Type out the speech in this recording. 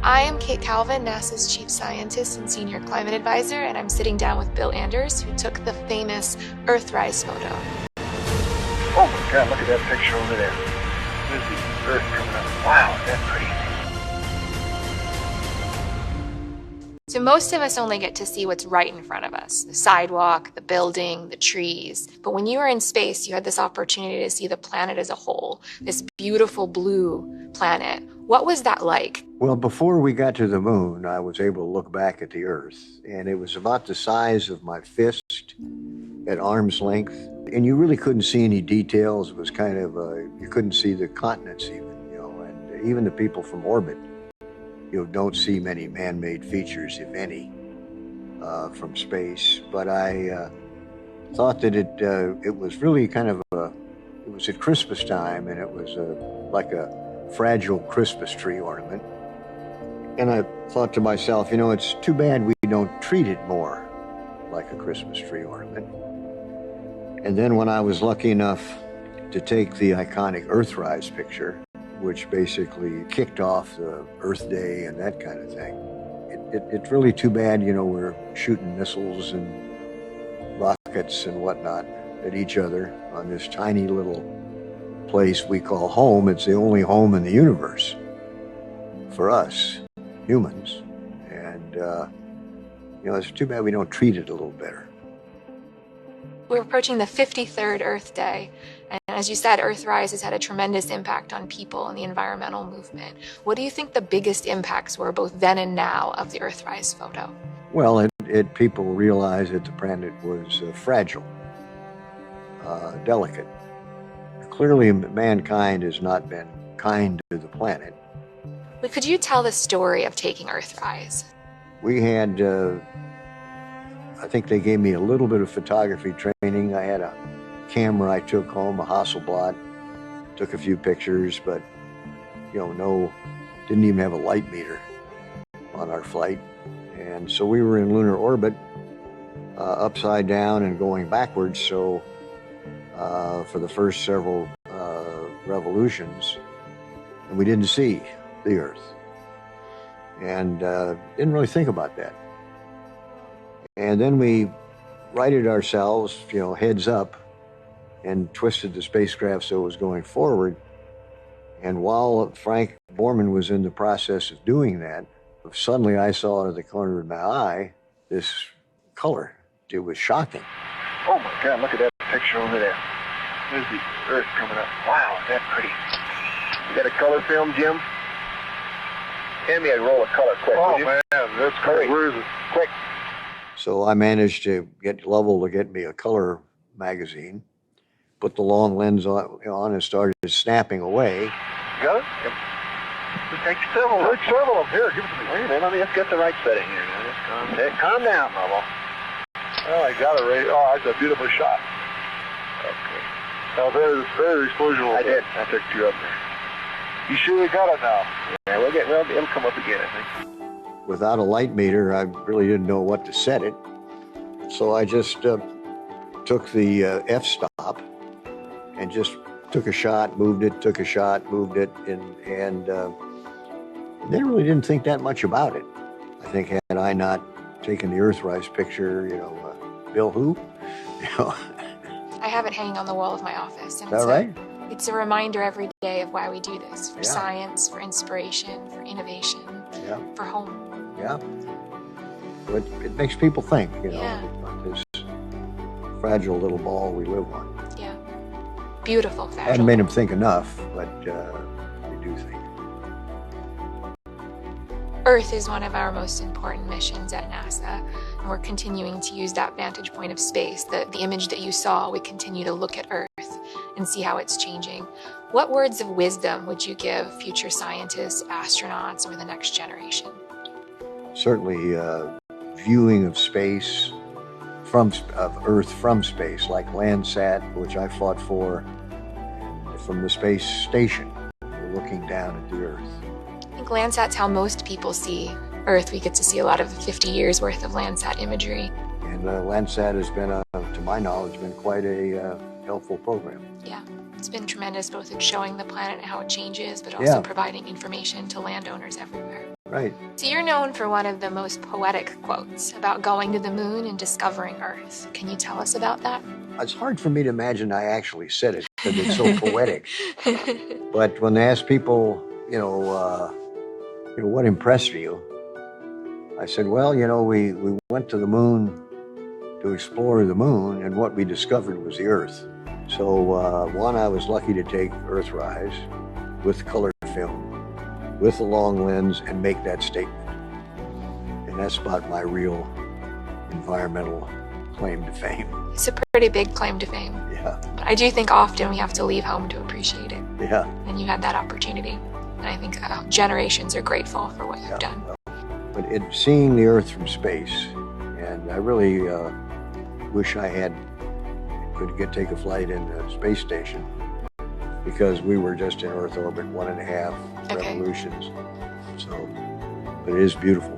I am Kate Calvin, NASA's Chief Scientist and Senior Climate Advisor, and I'm sitting down with Bill Anders, who took the famous Earthrise photo. Oh my God, look at that picture over there. There's the Earth coming up. Wow, is that pretty? So most of us only get to see what's right in front of us, the sidewalk, the building, the trees. But when you were in space, you had this opportunity to see the planet as a whole, this beautiful blue planet. What was that like? Well, before we got to the moon, I was able to look back at the Earth, and it was about the size of my fist at arm's length. And you really couldn't see any details. It was kind of, you couldn't see the continents even, and even the people from orbit, don't see many man-made features, if any, from space. But I thought that it was really kind of it was at Christmas time, and it was like a fragile Christmas tree ornament. And I thought to myself, it's too bad we don't treat it more like a Christmas tree ornament. And then when I was lucky enough to take the iconic Earthrise picture, which basically kicked off the Earth Day and that kind of thing, it's really too bad, we're shooting missiles and rockets and whatnot at each other on this tiny little place we call home. It's the only home in the universe for us humans, and it's too bad we don't treat it a little better. We're approaching the 53rd Earth Day, and as you said, Earthrise has had a tremendous impact on people and the environmental movement. What do you think the biggest impacts were, both then and now, of the Earthrise photo? Well, people realized that the planet was fragile, delicate. Clearly, mankind has not been kind to the planet. But could you tell the story of taking Earthrise? We had, I think they gave me a little bit of photography training. I had a camera I took home, a Hasselblad, took a few pictures, but, didn't even have a light meter on our flight. And so we were in lunar orbit, upside down and going backwards. So for the first several revolutions, and we didn't see the Earth, and didn't really think about that. And then we righted ourselves, heads up, and twisted the spacecraft so it was going forward. And while Frank Borman was in the process of doing that, suddenly I saw out of the corner of my eye this color. It was shocking. Oh my God, look at that picture over there. There's the Earth coming up. Wow, is that pretty? You got a color film, Jim? Hand me a roll of color quick. Oh man, that's great. Where is it? Quick. So I managed to get Lovell to get me a color magazine, put the long lens on and started snapping away. You got it? Yep. Take several of them. Take several of them. Here, give it to me. Wait a minute, let me just get the right setting here. Now, just calm down, Lovell. Oh, I got it right. Oh, that's a beautiful shot. Okay. Now, there's explosion. I did. I took two up there. You sure you got it now? Yeah, it'll come up again, I think. Without a light meter, I really didn't know what to set it. So I just took the f-stop and just took a shot, moved it, took a shot, moved it, and then really didn't think that much about it. I think had I not taken the Earthrise picture, Bill who? I have it hanging on the wall of my office. And Is that right? It's a reminder every day of why we do this, for Yeah. science, for inspiration, for innovation, Yeah. for home. Yeah. But it makes people think, Yeah. about this fragile little ball we live on. Yeah. Beautiful, I fragile. hadn't made them think enough, but they do think. Earth is one of our most important missions at NASA, and we're continuing to use that vantage point of space. The image that you saw, we continue to look at Earth and see how it's changing. What words of wisdom would you give future scientists, astronauts, or the next generation? Certainly viewing of space, of Earth from space, like Landsat, which I fought for, and from the space station, looking down at the Earth. I think Landsat's how most people see Earth. We get to see a lot of 50 years worth of Landsat imagery. And Landsat has been, to my knowledge, been quite a helpful program. Yeah, it's been tremendous, both in showing the planet and how it changes, but also providing information to landowners everywhere. Right. So you're known for one of the most poetic quotes about going to the moon and discovering Earth. Can you tell us about that? It's hard for me to imagine I actually said it because it's so poetic. But when they ask people, what impressed you? I said, well, we went to the moon to explore the moon, and what we discovered was the Earth. So, I was lucky to take Earthrise with color film, with a long lens, and make that statement. And that's about my real environmental claim to fame. It's a pretty big claim to fame. Yeah. But I do think often we have to leave home to appreciate it. Yeah. And you had that opportunity. And I think generations are grateful for what you've done. But seeing the Earth from space, and I really wish I could take a flight in the space station, because we were just in Earth orbit 1.5 revolutions. So, but it is beautiful.